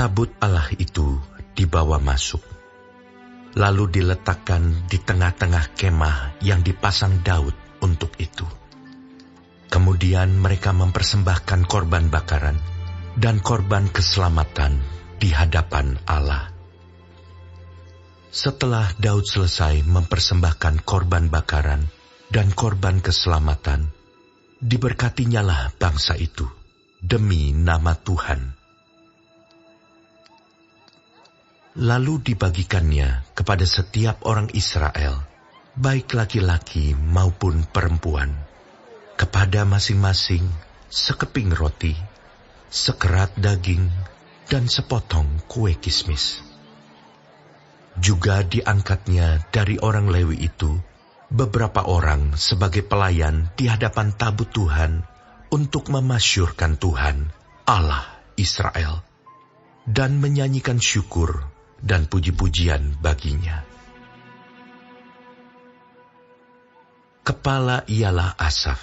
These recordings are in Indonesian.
tabut Allah itu dibawa masuk, lalu diletakkan di tengah-tengah kemah yang dipasang Daud untuk itu. Kemudian mereka mempersembahkan korban bakaran dan korban keselamatan di hadapan Allah. Setelah Daud selesai mempersembahkan korban bakaran dan korban keselamatan, diberkatinyalah bangsa itu demi nama Tuhan. Lalu dibagikannya kepada setiap orang Israel, baik laki-laki maupun perempuan, kepada masing-masing sekeping roti, sekerat daging, dan sepotong kue kismis. Juga diangkatnya dari orang Lewi itu beberapa orang sebagai pelayan di hadapan tabut Tuhan untuk memasyurkan Tuhan, Allah Israel, dan menyanyikan syukur dan puji-pujian baginya. Kepala ialah Asaf,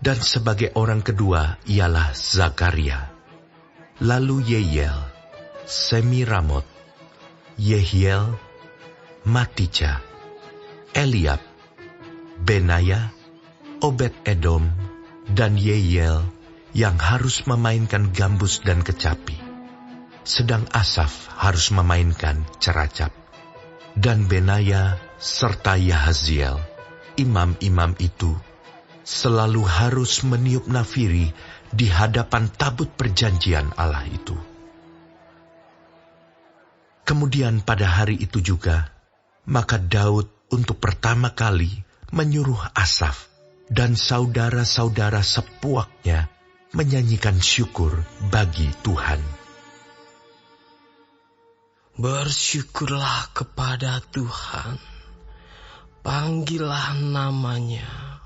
dan sebagai orang kedua ialah Zakaria, lalu Yeiel, Semiramot, Yehiel, Matija, Eliab, Benaya, Obed-Edom, dan Yeiel yang harus memainkan gambus dan kecapi. Sedang Asaf harus memainkan ceracap. Dan Benaya serta Yahaziel, imam-imam itu, selalu harus meniup nafiri di hadapan tabut perjanjian Allah itu. Kemudian pada hari itu juga, maka Daud untuk pertama kali menyuruh Asaf dan saudara-saudara sepuaknya menyanyikan syukur bagi Tuhan. Bersyukurlah kepada Tuhan, panggillah namanya,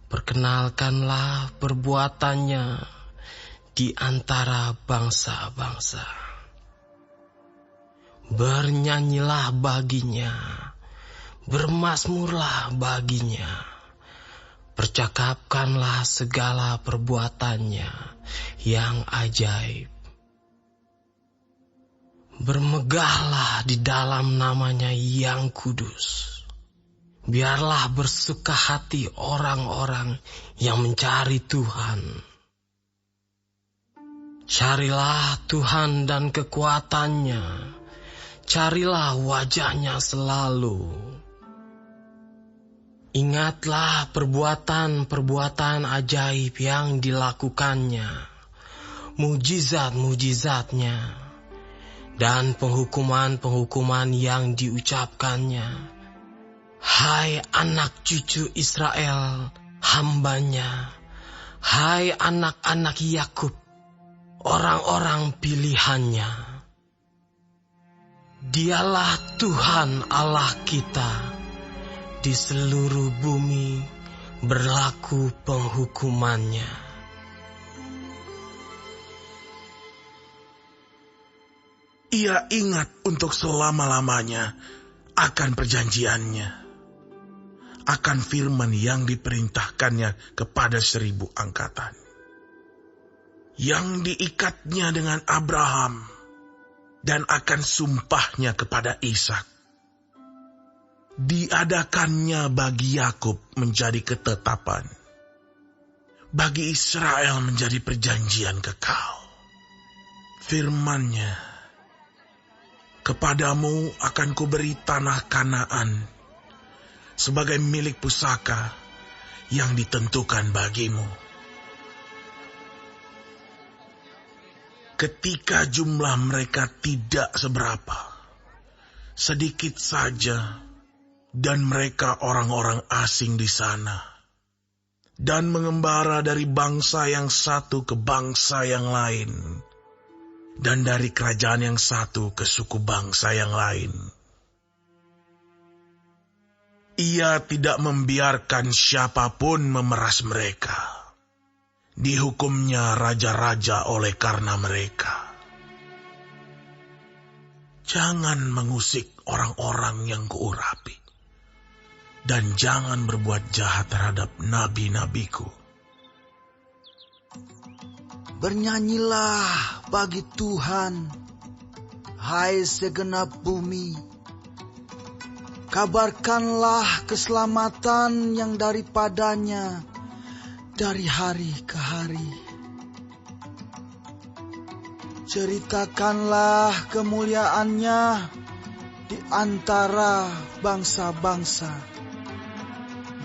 perkenalkanlah perbuatannya di antara bangsa-bangsa. Bernyanyilah baginya, bermazmurlah baginya, percakapkanlah segala perbuatannya yang ajaib. Bermegahlah di dalam namanya yang kudus. Biarlah bersuka hati orang-orang yang mencari Tuhan. Carilah Tuhan dan kekuatannya. Carilah wajahnya selalu. Ingatlah perbuatan-perbuatan ajaib yang dilakukannya, mujizat-mujizatnya, dan penghukuman-penghukuman yang diucapkannya. Hai anak cucu Israel, hambanya. Hai anak-anak Yakub, orang-orang pilihannya. Dialah Tuhan Allah kita. Di seluruh bumi berlaku penghukumannya. Ia ingat untuk selama-lamanya akan perjanjiannya, akan firman yang diperintahkannya kepada 1000 angkatan, yang diikatnya dengan Abraham, dan akan sumpahnya kepada Ishak. Diadakannya bagi Yakub menjadi ketetapan, bagi Israel menjadi perjanjian kekal. Firman-Nya, kepadamu akan kuberi tanah Kanaan sebagai milik pusaka yang ditentukan bagimu. Ketika jumlah mereka tidak seberapa, sedikit saja, dan mereka orang-orang asing di sana, dan mengembara dari bangsa yang satu ke bangsa yang lain, dan dari kerajaan yang satu ke suku bangsa yang lain. Ia tidak membiarkan siapapun memeras mereka. Dihukumnya raja-raja oleh karena mereka. Jangan mengusik orang-orang yang kuurapi, dan jangan berbuat jahat terhadap nabi-nabiku. Bernyanyilah bagi Tuhan, hai segenap bumi. Kabarkanlah keselamatan yang daripadanya dari hari ke hari. Ceritakanlah kemuliaannya di antara bangsa-bangsa,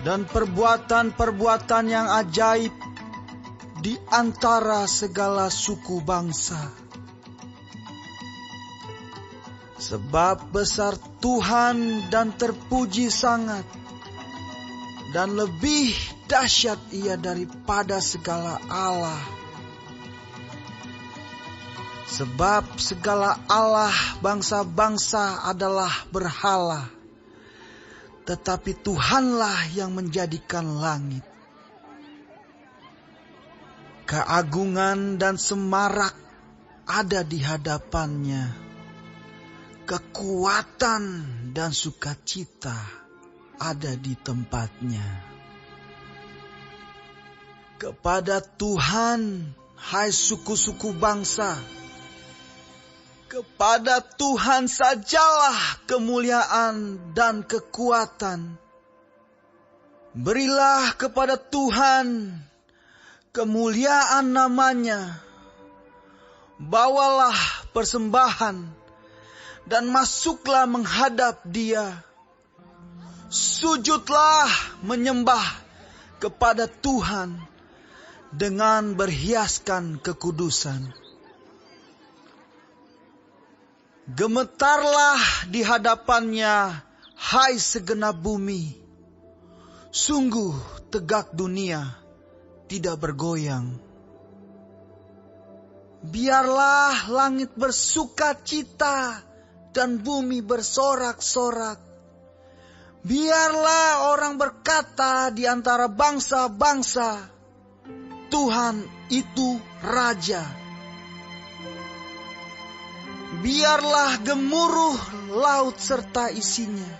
dan perbuatan-perbuatan yang ajaib di antara segala suku bangsa. Sebab besar Tuhan dan terpuji sangat, dan lebih dahsyat Ia daripada segala Allah. Sebab segala Allah bangsa-bangsa adalah berhala, tetapi Tuhanlah yang menjadikan langit. Keagungan dan semarak ada di hadapannya, kekuatan dan sukacita ada di tempatnya. Kepada Tuhan, hai suku-suku bangsa, kepada Tuhan sajalah kemuliaan dan kekuatan. Berilah kepada Tuhan kemuliaan namanya. Bawalah persembahan dan masuklah menghadap Dia. Sujudlah menyembah kepada Tuhan dengan berhiaskan kekudusan. Gemetarlah di hadapannya, hai segenap bumi. Sungguh tegak dunia, tidak bergoyang. Biarlah langit bersuka cita dan bumi bersorak-sorak. Biarlah orang berkata di antara bangsa-bangsa, Tuhan itu Raja. Biarlah gemuruh laut serta isinya.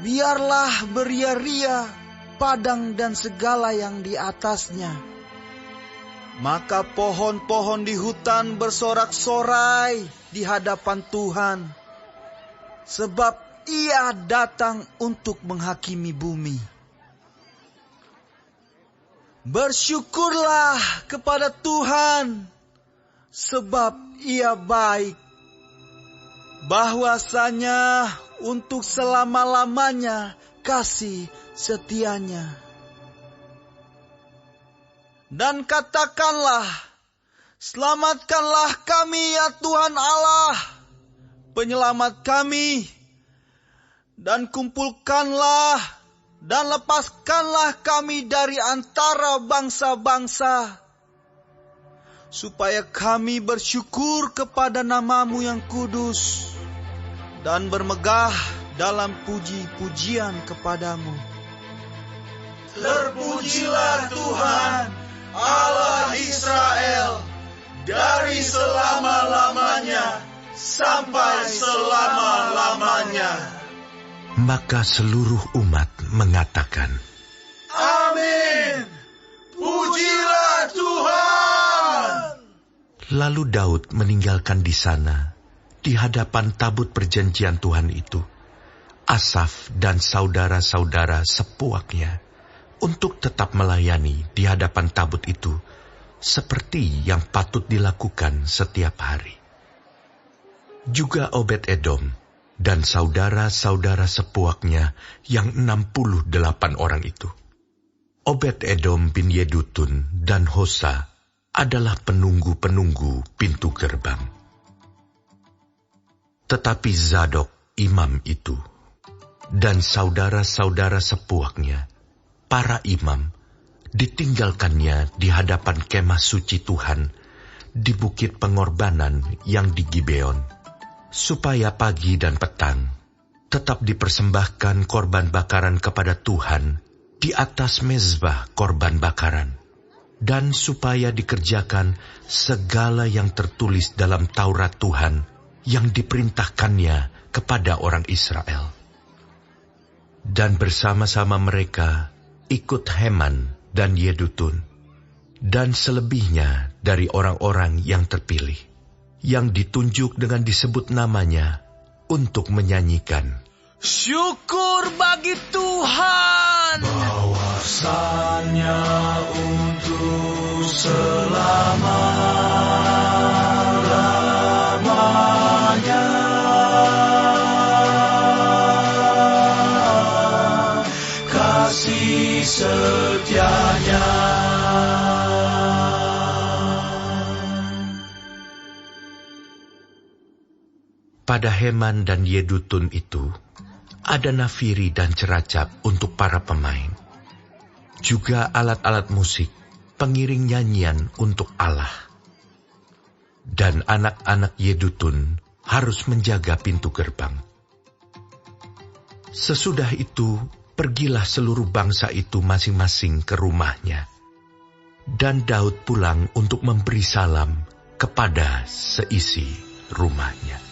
Biarlah beria-ria padang dan segala yang di atasnya. Maka pohon-pohon di hutan bersorak-sorai di hadapan Tuhan, sebab Ia datang untuk menghakimi bumi. Bersyukurlah kepada Tuhan, sebab Ia baik. Bahwasanya untuk selama-lamanya kasih setianya. Dan katakanlah, selamatkanlah kami ya Tuhan Allah, penyelamat kami, dan kumpulkanlah dan lepaskanlah kami dari antara bangsa-bangsa, supaya kami bersyukur kepada nama-Mu yang kudus dan bermegah dalam puji-pujian kepadamu. Terpujilah Tuhan, Allah Israel, dari selama-lamanya sampai selama-lamanya. Maka seluruh umat mengatakan, Amin. Pujilah Tuhan. Lalu Daud meninggalkan di sana, di hadapan tabut perjanjian Tuhan itu, Asaf dan saudara-saudara sepuaknya, untuk tetap melayani di hadapan tabut itu, seperti yang patut dilakukan setiap hari. Juga Obed-Edom dan saudara-saudara sepuaknya yang 68 orang itu. Obed-Edom bin Yedutun dan Hosa adalah penunggu-penunggu pintu gerbang. Tetapi Zadok imam itu dan saudara-saudara sepuaknya, para imam, ditinggalkannya di hadapan kemah suci Tuhan di bukit pengorbanan yang di Gibeon, supaya pagi dan petang tetap dipersembahkan korban bakaran kepada Tuhan di atas mezbah korban bakaran, dan supaya dikerjakan segala yang tertulis dalam Taurat Tuhan yang diperintahkannya kepada orang Israel. Dan bersama-sama mereka ikut Heman dan Yedutun, dan selebihnya dari orang-orang yang terpilih, yang ditunjuk dengan disebut namanya untuk menyanyikan, syukur bagi Tuhan, bahwasannya untuk selama-lamanya kasih setianya. Pada Heman dan Yedutun itu, ada nafiri dan ceracap untuk para pemain. Juga alat-alat musik, pengiring nyanyian untuk Allah. Dan anak-anak Yedutun harus menjaga pintu gerbang. Sesudah itu, pergilah seluruh bangsa itu masing-masing ke rumahnya. Dan Daud pulang untuk memberi salam kepada seisi rumahnya.